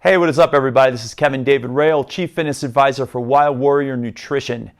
Hey, what is up, everybody? This is Kevin David Rail, Chief Fitness Advisor for Wild Warrior Nutrition.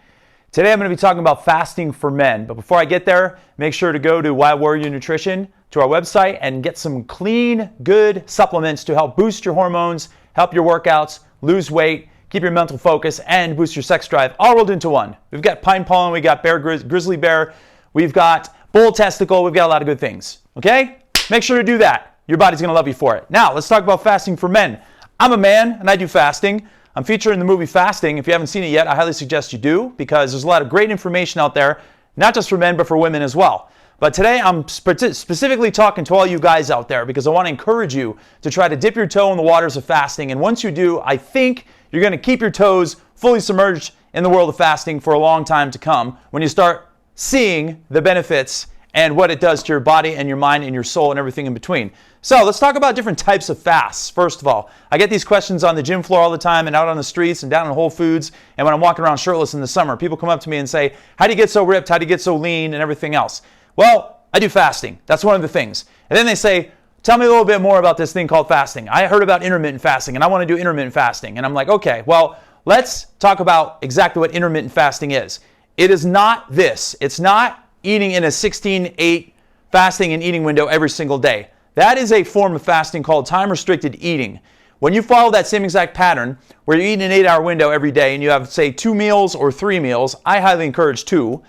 Today I'm going to be talking about fasting for men. But before I get there, make sure to go to Wild Warrior Nutrition, to our website, and get some clean, good supplements to help boost your hormones, help your workouts, lose weight, keep your mental focus, and boost your sex drive, all rolled into one. We've got pine pollen, we've got grizzly bear, we've got bull testicle, we've got a lot of good things. Okay? Make sure to do that. Your body's going to love you for it. Now, let's talk about fasting for men. I'm a man and I do fasting. I'm featured in the movie Fasting. If you haven't seen it yet, I highly suggest you do, because there's a lot of great information out there, not just for men, but for women as well. But today I'm specifically talking to all you guys out there because I want to encourage you to try to dip your toe in the waters of fasting. And once you do, I think you're going to keep your toes fully submerged in the world of fasting for a long time to come when you start seeing the benefits and what it does to your body and your mind and your soul and everything in between. So let's talk about different types of fasts. First of all, I get these questions on the gym floor all the time and out on the streets and down in Whole Foods and when I'm walking around shirtless in the summer. People come up to me and say, how do you get so ripped? How do you get so lean and everything else? Well, I do fasting. That's one of the things. And then they say, tell me a little bit more about this thing called fasting. I heard about intermittent fasting and I want to do intermittent fasting. And I'm like, okay, well, let's talk about exactly what intermittent fasting is. It is not this. It's not eating in a 16-8 fasting and eating window every single day. That is a form of fasting called time-restricted eating. When you follow that same exact pattern, where you eat in an 8-hour window every day and you have, say, 2 meals or 3 meals, I highly encourage 2,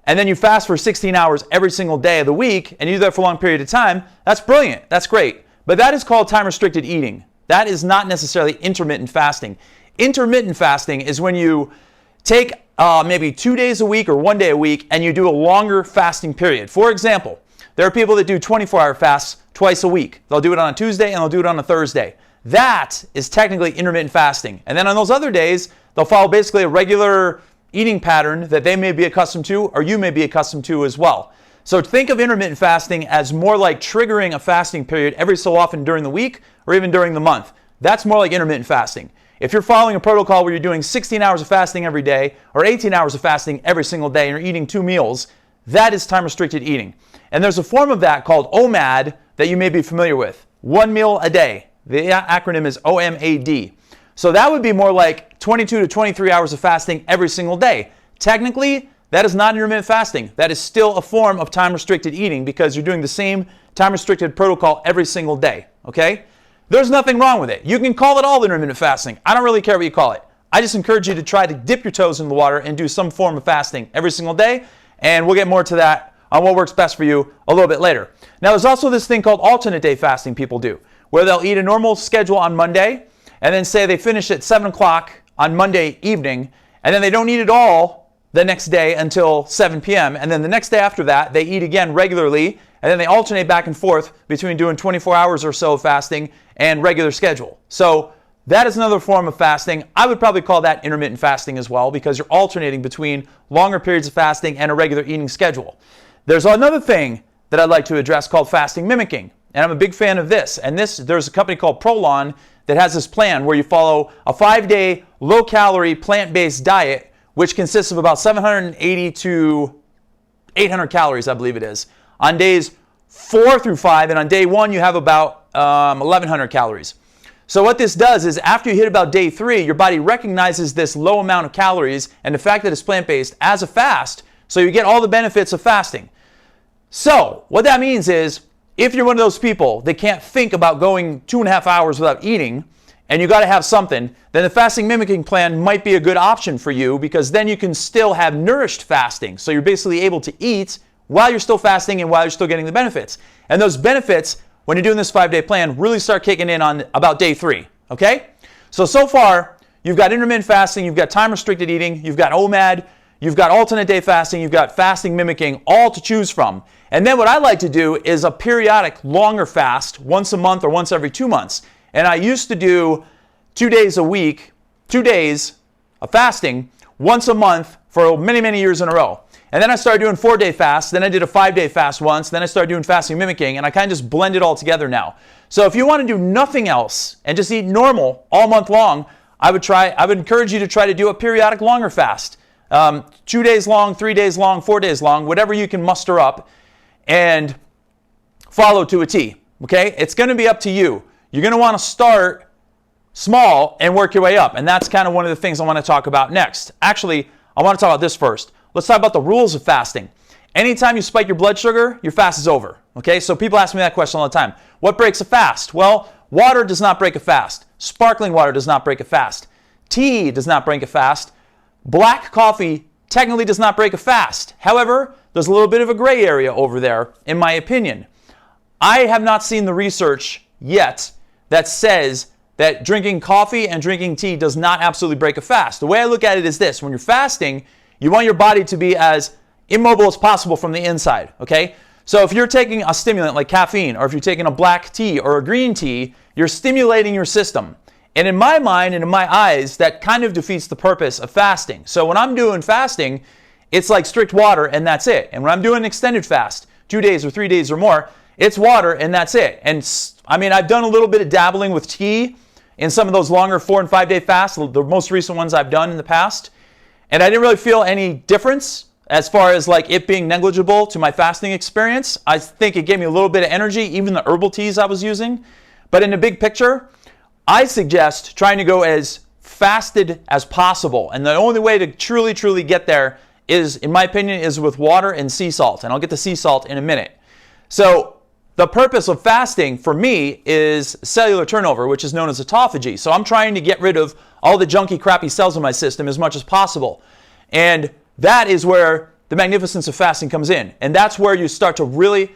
and then you fast for 16 hours every single day of the week, and you do that for a long period of time, that's brilliant. That's great. But that is called time-restricted eating. That is not necessarily intermittent fasting. Intermittent fasting is when you take maybe 2 days a week or 1 day a week, and you do a longer fasting period. For example, there are people that do 24-hour fasts twice a week. They'll do it on a Tuesday and they'll do it on a Thursday. That is technically intermittent fasting. And then on those other days, they'll follow basically a regular eating pattern that they may be accustomed to or you may be accustomed to as well. So think of intermittent fasting as more like triggering a fasting period every so often during the week or even during the month. That's more like intermittent fasting. If you're following a protocol where you're doing 16 hours of fasting every day or 18 hours of fasting every single day and you're eating 2 meals, that is time-restricted eating. And there's a form of that called OMAD that you may be familiar with. 1 meal a day. The acronym is OMAD. So that would be more like 22 to 23 hours of fasting every single day. Technically, that is not intermittent fasting. That is still a form of time-restricted eating because you're doing the same time-restricted protocol every single day. Okay? There's nothing wrong with it. You can call it all intermittent fasting. I don't really care what you call it. I just encourage you to try to dip your toes in the water and do some form of fasting every single day. And we'll get more to that on what works best for you a little bit later. Now, there's also this thing called alternate day fasting people do, where they'll eat a normal schedule on Monday, and then say they finish at 7 o'clock on Monday evening, and then they don't eat at all the next day until 7 p.m., and then the next day after that, they eat again regularly, and then they alternate back and forth between doing 24 hours or so of fasting and regular schedule. So that is another form of fasting. I would probably call that intermittent fasting as well because you're alternating between longer periods of fasting and a regular eating schedule. There's another thing that I'd like to address called fasting mimicking, and I'm a big fan of this. And there's a company called Prolon that has this plan where you follow a 5-day low-calorie plant-based diet, which consists of about 780 to 800 calories, I believe it is, on days 4 through 5, and on day 1 you have about 1,100 calories. So what this does is after you hit about day 3, your body recognizes this low amount of calories and the fact that it's plant-based as a fast, so you get all the benefits of fasting. So what that means is if you're one of those people that can't think about going 2.5 hours without eating and you got to have something, then the fasting mimicking plan might be a good option for you because then you can still have nourished fasting. So you're basically able to eat while you're still fasting and while you're still getting the benefits. And those benefits, when you're doing this 5-day plan, really start kicking in on about day 3. Okay? So far, you've got intermittent fasting, you've got time-restricted eating, you've got OMAD, you've got alternate day fasting, you've got fasting mimicking, all to choose from. And then what I like to do is a periodic longer fast once a month or once every 2 months. And I used to do 2 days a week, 2 days of fasting once a month for many, many years in a row. And then I started doing 4-day fasts, then I did a 5-day fast once, then I started doing fasting mimicking, and I kind of just blend it all together now. So if you want to do nothing else and just eat normal all month long, I would encourage you to try to do a periodic longer fast. 2 days long, 3 days long, 4 days long, whatever you can muster up and follow to a T. Okay? It's going to be up to you. You're going to want to start small and work your way up. And that's kind of one of the things I want to talk about next. Actually, I want to talk about this first. Let's talk about the rules of fasting. Anytime you spike your blood sugar, your fast is over. Okay, so people ask me that question all the time. What breaks a fast? Well, water does not break a fast. Sparkling water does not break a fast. Tea does not break a fast. Black coffee technically does not break a fast. However, there's a little bit of a gray area over there, in my opinion. I have not seen the research yet that says that drinking coffee and drinking tea does not absolutely break a fast. The way I look at it is this: when you're fasting, you want your body to be as immobile as possible from the inside, okay? So if you're taking a stimulant like caffeine, or if you're taking a black tea or a green tea, you're stimulating your system. And in my mind and in my eyes, that kind of defeats the purpose of fasting. So when I'm doing fasting, it's like strict water and that's it. And when I'm doing an extended fast, 2 days or 3 days or more, it's water and that's it. And I mean, I've done a little bit of dabbling with tea in some of those longer 4 and 5 day fasts, the most recent ones I've done in the past. And I didn't really feel any difference as far as like it being negligible to my fasting experience. I think it gave me a little bit of energy, even the herbal teas I was using. But in the big picture, I suggest trying to go as fasted as possible. And the only way to truly get there is, in my opinion, is with water and sea salt. And I'll get to sea salt in a minute. So the purpose of fasting for me is cellular turnover, which is known as autophagy. So I'm trying to get rid of all the junky, crappy cells in my system as much as possible. And that is where the magnificence of fasting comes in. And that's where you start to really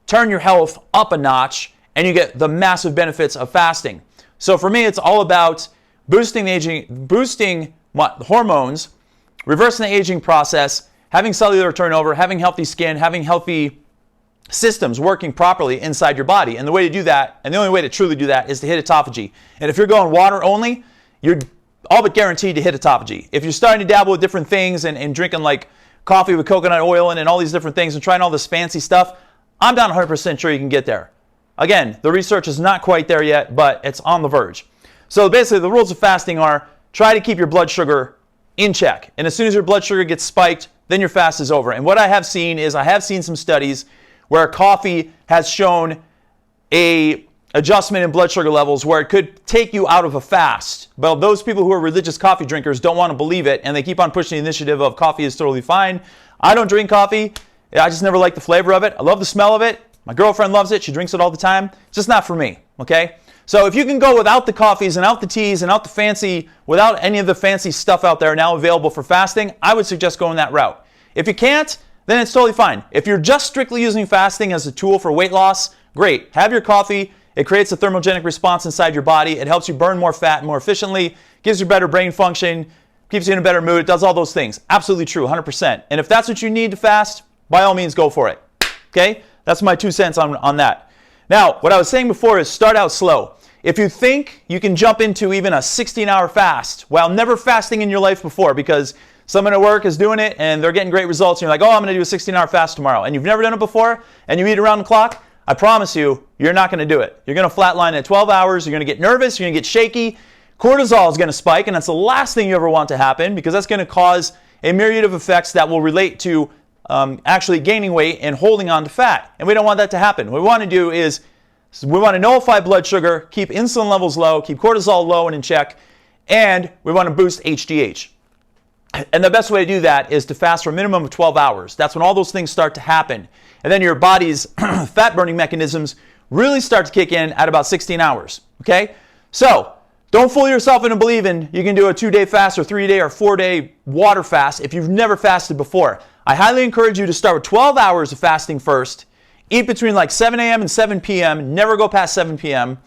turn your health up a notch and you get the massive benefits of fasting. So for me, it's all about boosting the aging, boosting hormones, reversing the aging process, having cellular turnover, having healthy skin, having healthy systems working properly inside your body. And the way to do that, and the only way to truly do that, is to hit autophagy. And if you're going water only, you're all but guaranteed to hit autophagy. If you're starting to dabble with different things and drinking like coffee with coconut oil and all these different things and trying all this fancy stuff, I'm not 100% sure you can get there. Again, the research is not quite there yet, but it's on the verge. So basically, the rules of fasting are try to keep your blood sugar in check. And as soon as your blood sugar gets spiked, then your fast is over. And what I have seen is I have seen some studies where coffee has shown a adjustment in blood sugar levels where it could take you out of a fast. But those people who are religious coffee drinkers don't want to believe it, and they keep on pushing the initiative of coffee is totally fine. I don't drink coffee. I just never like the flavor of it. I love the smell of it. My girlfriend loves it. She drinks it all the time. It's just not for me, okay? So if you can go without the coffees and out the teas and out the fancy, without any of the fancy stuff out there now available for fasting, I would suggest going that route. If you can't, then it's totally fine. If you're just strictly using fasting as a tool for weight loss, great. Have your coffee. It creates a thermogenic response inside your body. It helps you burn more fat more efficiently, gives you better brain function, keeps you in a better mood. It does all those things. Absolutely true, 100%. And if that's what you need to fast, by all means, go for it. Okay? That's my 2 cents on that. Now, what I was saying before is start out slow. If you think you can jump into even a 16-hour fast while never fasting in your life before, because someone at work is doing it and they're getting great results, and you're like, oh, I'm going to do a 16-hour fast tomorrow, and you've never done it before, and you eat around the clock, I promise you, you're not going to do it. You're going to flatline at 12 hours, you're going to get nervous, you're going to get shaky, cortisol is going to spike, and that's the last thing you ever want to happen, because that's going to cause a myriad of effects that will relate to actually gaining weight and holding on to fat. And we don't want that to happen. What we want to do is we want to nullify blood sugar, keep insulin levels low, keep cortisol low and in check, and we want to boost HGH. And the best way to do that is to fast for a minimum of 12 hours. That's when all those things start to happen. And then your body's fat burning mechanisms really start to kick in at about 16 hours. Okay? So don't fool yourself into believing you can do a 2-day fast or 3-day or 4-day water fast if you've never fasted before. I highly encourage you to start with 12 hours of fasting first, eat between like 7 a.m. and 7 p.m., never go past 7 p.m.,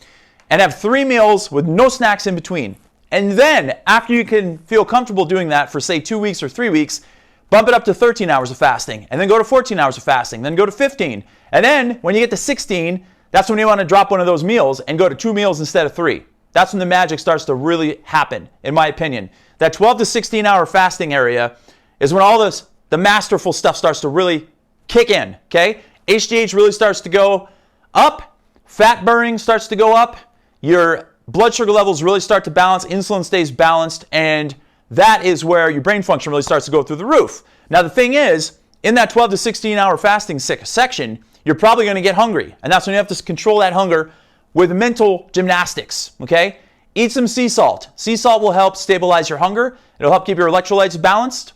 and have 3 meals with no snacks in between. And then, after you can feel comfortable doing that for, say, 2 weeks or 3 weeks, bump it up to 13 hours of fasting, and then go to 14 hours of fasting, then go to 15. And then, when you get to 16, that's when you want to drop one of those meals and go to 2 meals instead of 3. That's when the magic starts to really happen, in my opinion. That 12 to 16 hour fasting area is when all this, the masterful stuff starts to really kick in, okay? HGH really starts to go up, fat burning starts to go up, your blood sugar levels really start to balance, insulin stays balanced, and that is where your brain function really starts to go through the roof. Now the thing is, in that 12 to 16 hour fasting section, you're probably going to get hungry, and that's when you have to control that hunger with mental gymnastics, okay? eat some sea salt. Sea salt will help stabilize your hunger. It'll help keep your electrolytes balanced.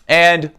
And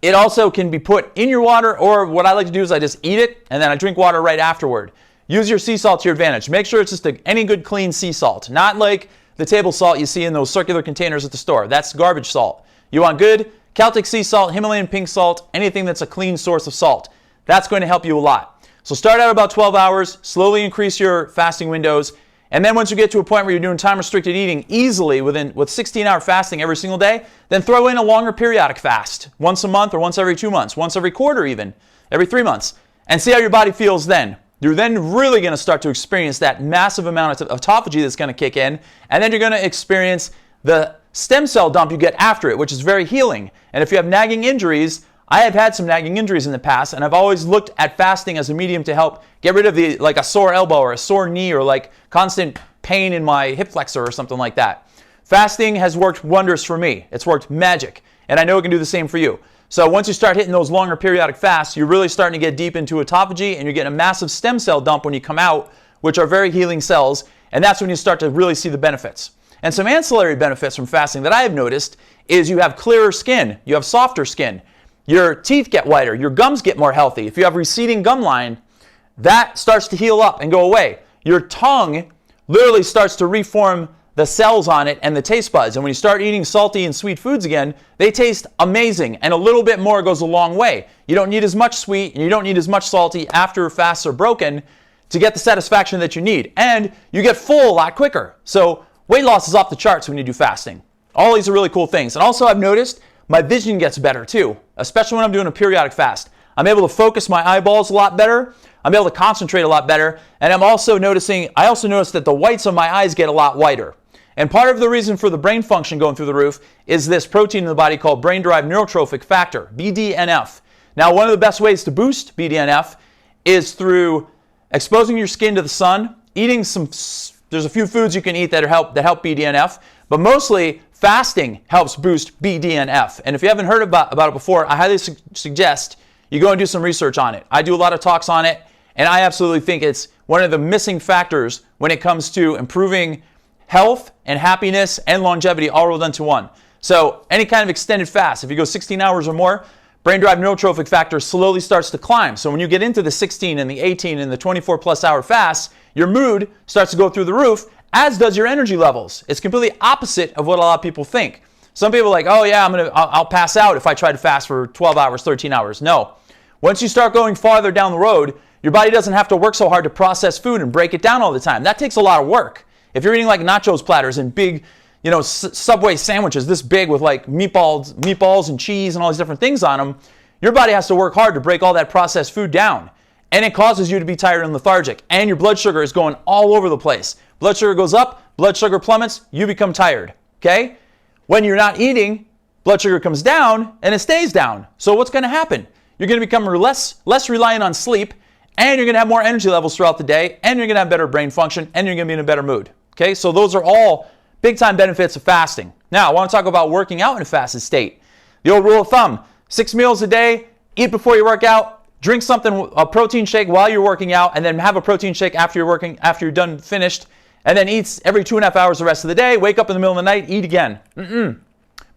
it also can be put in your water, or what I like to do is I just eat it and then I drink water right afterward. Use your sea salt to your advantage. Make sure it's just any good clean sea salt, not like the table salt you see in those circular containers at the store. That's garbage salt. You want good Celtic sea salt, Himalayan pink salt, anything that's a clean source of salt. That's going to help you a lot. So start out about 12 hours, slowly increase your fasting windows, and then once you get to a point where you're doing time-restricted eating easily with 16-hour fasting every single day, then throw in a longer periodic fast, once a month or once every 2 months, once every quarter even, every 3 months, and see how your body feels then. You're then really going to start to experience that massive amount of autophagy that's going to kick in, and then you're going to experience the stem cell dump you get after it, which is very healing. And if you have nagging injuries, I have had some nagging injuries in the past, and I've always looked at fasting as a medium to help get rid of like a sore elbow or a sore knee or like constant pain in my hip flexor or something like that. Fasting has worked wonders for me. It's worked magic, and I know it can do the same for you. So once you start hitting those longer periodic fasts, you're really starting to get deep into autophagy, and you're getting a massive stem cell dump when you come out, which are very healing cells, and that's when you start to really see the benefits. And some ancillary benefits from fasting that I have noticed is you have clearer skin, you have softer skin, your teeth get whiter, your gums get more healthy. If you have receding gum line, that starts to heal up and go away. Your tongue literally starts to reform the cells on it and the taste buds. And when you start eating salty and sweet foods again, they taste amazing, and a little bit more goes a long way. You don't need as much sweet and you don't need as much salty after fasts are broken to get the satisfaction that you need. And you get full a lot quicker. So weight loss is off the charts when you do fasting. All these are really cool things. And also I've noticed my vision gets better too, especially when I'm doing a periodic fast. I'm able to focus my eyeballs a lot better. I'm able to concentrate a lot better. And I also noticed that the whites of my eyes get a lot whiter. And part of the reason for the brain function going through the roof is this protein in the body called brain-derived neurotrophic factor, BDNF. Now, one of the best ways to boost BDNF is through exposing your skin to the sun, eating there's a few foods you can eat that help BDNF, but mostly fasting helps boost BDNF. And if you haven't heard about it before, I highly suggest you go and do some research on it. I do a lot of talks on it, and I absolutely think it's one of the missing factors when it comes to improving health and happiness and longevity all rolled into one. So any kind of extended fast, if you go 16 hours or more, brain-derived neurotrophic factor slowly starts to climb. So when you get into the 16 and the 18 and the 24 plus hour fasts, your mood starts to go through the roof, as does your energy levels. It's completely opposite of what a lot of people think. Some people are like, oh yeah, I'll pass out if I try to fast for 12 hours, 13 hours. No. Once you start going farther down the road, your body doesn't have to work so hard to process food and break it down all the time. That takes a lot of work. If you're eating like nachos platters and big, Subway sandwiches this big with like meatballs and cheese and all these different things on them, your body has to work hard to break all that processed food down. And it causes you to be tired and lethargic. And your blood sugar is going all over the place. Blood sugar goes up, blood sugar plummets, you become tired. Okay? When you're not eating, blood sugar comes down and it stays down. So what's going to happen? You're going to become less reliant on sleep, and you're going to have more energy levels throughout the day, and you're going to have better brain function, and you're going to be in a better mood. Okay? So those are all big time benefits of fasting. Now, I want to talk about working out in a fasted state. The old rule of thumb, 6 meals a day, eat before you work out, drink a protein shake while you're working out, and then have a protein shake after you're done finished, and then eat every 2.5 hours the rest of the day, wake up in the middle of the night, eat again.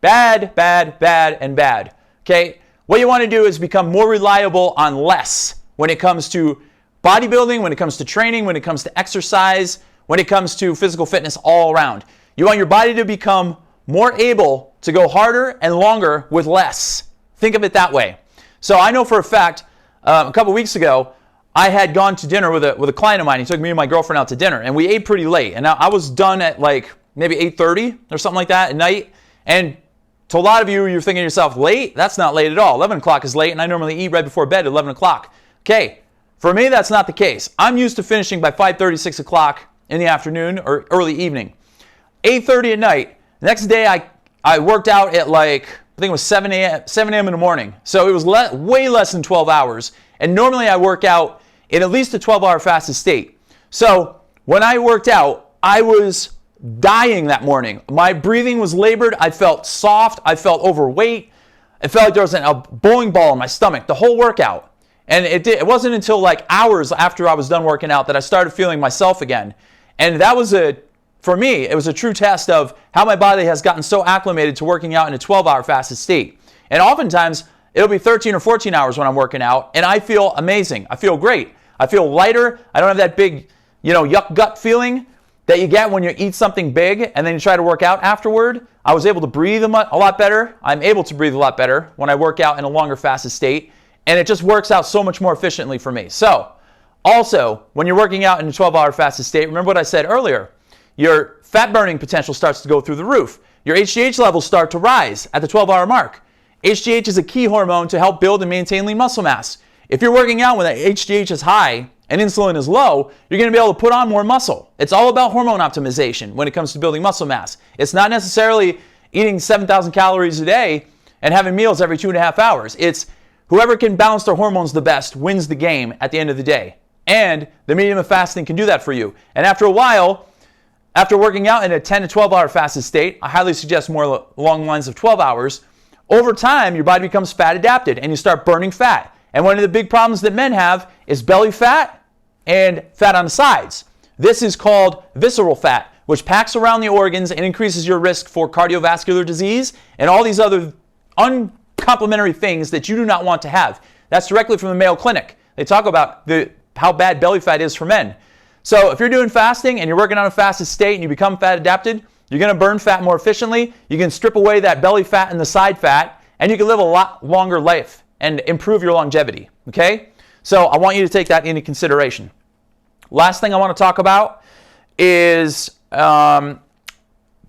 Bad, bad, bad, and bad. Okay? What you want to do is become more reliable on less when it comes to bodybuilding, when it comes to training, when it comes to exercise, when it comes to physical fitness all around. You want your body to become more able to go harder and longer with less. Think of it that way. So I know for a fact, a couple weeks ago, I had gone to dinner with a client of mine. He took me and my girlfriend out to dinner, and we ate pretty late. And I was done at like maybe 8:30 or something like that at night. And to a lot of you, you're thinking to yourself, late? That's not late at all. 11 o'clock is late, and I normally eat right before bed at 11 o'clock. Okay, for me, that's not the case. I'm used to finishing by 5:30, 6 o'clock in the afternoon or early evening. 8:30 at night. The next day, I worked out at like, I think it was 7 a.m. in the morning. So it was way less than 12 hours. And normally I work out in at least a 12-hour fasted state. So when I worked out, I was dying that morning. My breathing was labored. I felt soft. I felt overweight. It felt like there was a bowling ball in my stomach the whole workout. And it wasn't until like hours after I was done working out that I started feeling myself again. And that was a for me, it was a true test of how my body has gotten so acclimated to working out in a 12-hour fasted state. And oftentimes, it'll be 13 or 14 hours when I'm working out, and I feel amazing. I feel great. I feel lighter. I don't have that big, yuck gut feeling that you get when you eat something big and then you try to work out afterward. I was able to breathe a lot better. I'm able to breathe a lot better when I work out in a longer fasted state, and it just works out so much more efficiently for me. So, also, when you're working out in a 12-hour fasted state, remember what I said earlier. Your fat burning potential starts to go through the roof. Your HGH levels start to rise at the 12-hour mark. HGH is a key hormone to help build and maintain lean muscle mass. If you're working out when the HGH is high and insulin is low, you're going to be able to put on more muscle. It's all about hormone optimization when it comes to building muscle mass. It's not necessarily eating 7,000 calories a day and having meals every 2.5 hours. It's whoever can balance their hormones the best wins the game at the end of the day. And the medium of fasting can do that for you. And after a while, after working out in a 10 to 12 hour fasted state, I highly suggest more along the lines of 12 hours, over time, your body becomes fat adapted and you start burning fat. And one of the big problems that men have is belly fat and fat on the sides. This is called visceral fat, which packs around the organs and increases your risk for cardiovascular disease and all these other uncomplimentary things that you do not want to have. That's directly from the Mayo Clinic. They talk about how bad belly fat is for men. So if you're doing fasting and you're working on a fasted state and you become fat adapted, you're going to burn fat more efficiently. You can strip away that belly fat and the side fat, and you can live a lot longer life and improve your longevity, okay? So I want you to take that into consideration. Last thing I want to talk about is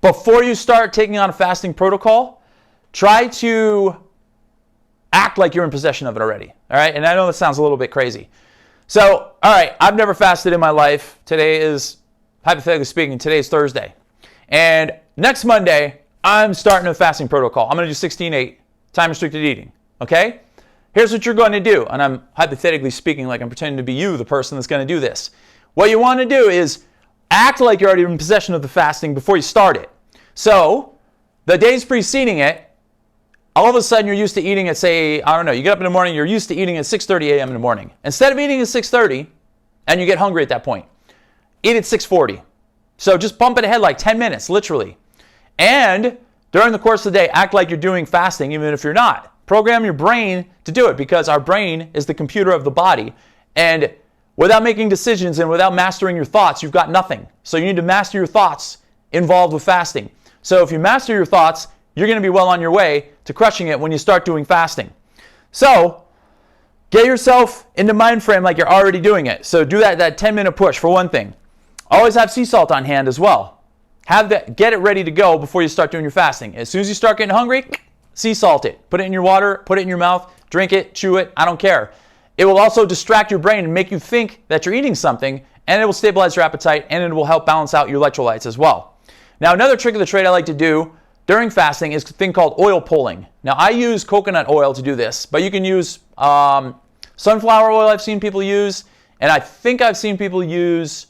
before you start taking on a fasting protocol, try to act like you're in possession of it already, all right? And I know that sounds a little bit crazy. So, all right, I've never fasted in my life. Today is, hypothetically speaking, today is Thursday. And next Monday, I'm starting a fasting protocol. I'm going to do 16-8, time-restricted eating, okay? Here's what you're going to do, and I'm hypothetically speaking like I'm pretending to be you, the person that's going to do this. What you want to do is act like you're already in possession of the fasting before you start it. So, the days preceding it, all of a sudden you're used to eating at, say, I don't know, you get up in the morning, you're used to eating at 6:30 a.m. in the morning. Instead of eating at 6:30, and you get hungry at that point, eat at 6:40. So just bump it ahead like 10 minutes, literally. And during the course of the day, act like you're doing fasting, even if you're not. Program your brain to do it, because our brain is the computer of the body. And without making decisions and without mastering your thoughts, you've got nothing. So you need to master your thoughts involved with fasting. So if you master your thoughts, you're going to be well on your way to crushing it when you start doing fasting. So get yourself into mind frame like you're already doing it. So do that 10-minute push for one thing. Always have sea salt on hand as well. Get it ready to go before you start doing your fasting. As soon as you start getting hungry, sea salt it. Put it in your water, put it in your mouth, drink it, chew it, I don't care. It will also distract your brain and make you think that you're eating something, and it will stabilize your appetite, and it will help balance out your electrolytes as well. Now, another trick of the trade I like to do during fasting is a thing called oil pulling. Now, I use coconut oil to do this, but you can use sunflower oil I've seen people use, and I think I've seen people use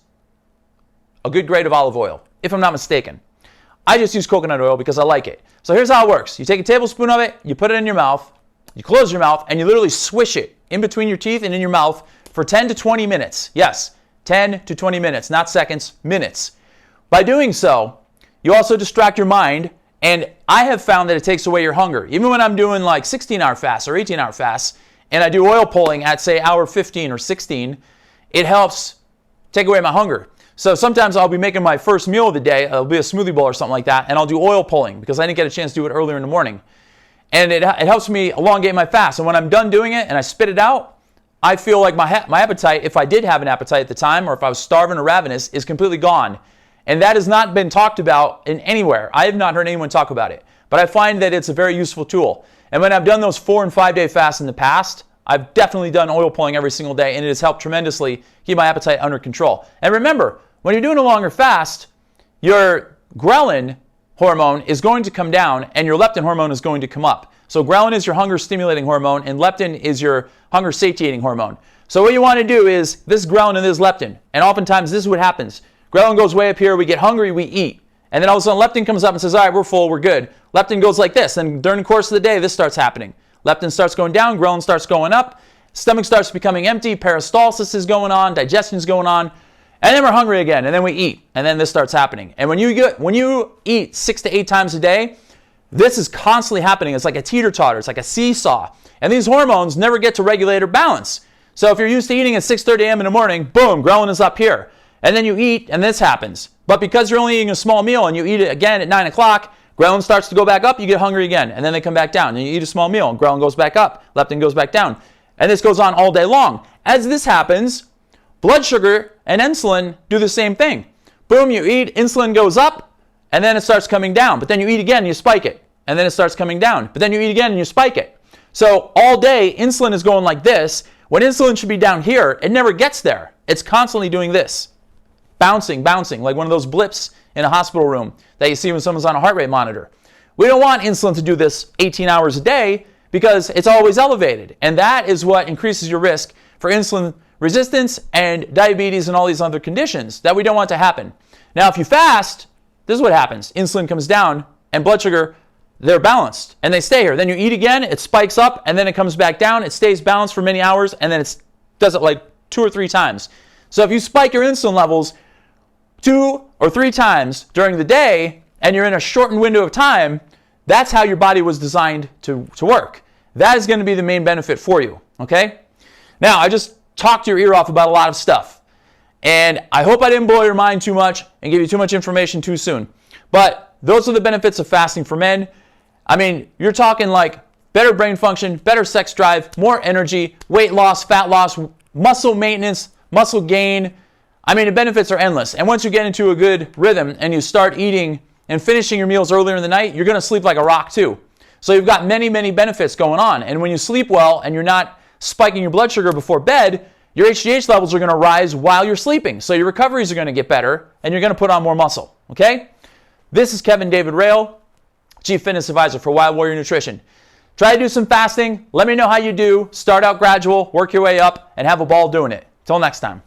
a good grade of olive oil, if I'm not mistaken. I just use coconut oil because I like it. So here's how it works. You take a tablespoon of it, you put it in your mouth, you close your mouth, and you literally swish it in between your teeth and in your mouth for 10 to 20 minutes. Yes, 10 to 20 minutes, not seconds, minutes. By doing so, you also distract your mind, and I have found that it takes away your hunger. Even when I'm doing like 16-hour fasts or 18-hour fasts, and I do oil pulling at, say, hour 15 or 16, it helps take away my hunger. So sometimes I'll be making my first meal of the day, it'll be a smoothie bowl or something like that, and I'll do oil pulling because I didn't get a chance to do it earlier in the morning. And it helps me elongate my fast. And when I'm done doing it and I spit it out, I feel like my appetite, if I did have an appetite at the time, or if I was starving or ravenous, is completely gone. And that has not been talked about in anywhere. I have not heard anyone talk about it. But I find that it's a very useful tool. And when I've done those 4- and 5-day fasts in the past, I've definitely done oil pulling every single day, and it has helped tremendously keep my appetite under control. And remember, when you're doing a longer fast, your ghrelin hormone is going to come down and your leptin hormone is going to come up. So ghrelin is your hunger stimulating hormone and leptin is your hunger satiating hormone. So what you want to do is this ghrelin and this leptin, and oftentimes this is what happens. Ghrelin goes way up here, we get hungry, we eat. And then all of a sudden leptin comes up and says, all right, we're full, we're good. Leptin goes like this, and during the course of the day, this starts happening. Leptin starts going down, ghrelin starts going up, stomach starts becoming empty, peristalsis is going on, digestion is going on. And then we're hungry again, and then we eat, and then this starts happening. And when you eat 6 to 8 times a day, this is constantly happening. It's like a teeter-totter. It's like a seesaw. And these hormones never get to regulate or balance. So if you're used to eating at 6:30 a.m. in the morning, boom, ghrelin is up here. And then you eat, and this happens. But because you're only eating a small meal and you eat it again at 9 o'clock, ghrelin starts to go back up, you get hungry again, and then they come back down. And you eat a small meal, and ghrelin goes back up, leptin goes back down. And this goes on all day long. As this happens, blood sugar and insulin do the same thing. Boom, you eat, insulin goes up, and then it starts coming down. But then you eat again and you spike it. And then it starts coming down. But then you eat again and you spike it. So all day, insulin is going like this. When insulin should be down here, it never gets there. It's constantly doing this. Bouncing, like one of those blips in a hospital room that you see when someone's on a heart rate monitor. We don't want insulin to do this 18 hours a day because it's always elevated. And that is what increases your risk for insulin resistance and diabetes and all these other conditions that we don't want to happen. Now, if you fast, this is what happens. Insulin comes down and blood sugar, they're balanced and they stay here. Then you eat again, it spikes up and then it comes back down. It stays balanced for many hours and then it does it like 2 or 3 times. So if you spike your insulin levels 2 or 3 times during the day and you're in a shortened window of time, that's how your body was designed to work. That is going to be the main benefit for you, okay? Now, I just talked your ear off about a lot of stuff. And I hope I didn't blow your mind too much and give you too much information too soon. But those are the benefits of fasting for men. I mean, you're talking like better brain function, better sex drive, more energy, weight loss, fat loss, muscle maintenance, muscle gain. I mean, the benefits are endless. And once you get into a good rhythm and you start eating and finishing your meals earlier in the night, you're going to sleep like a rock too. So you've got many, many benefits going on. And when you sleep well and you're not spiking your blood sugar before bed, your HGH levels are going to rise while you're sleeping. So your recoveries are going to get better and you're going to put on more muscle, okay? This is Kevin David Rail, Chief Fitness Advisor for Wild Warrior Nutrition. Try to do some fasting. Let me know how you do. Start out gradual, work your way up, and have a ball doing it. Till next time.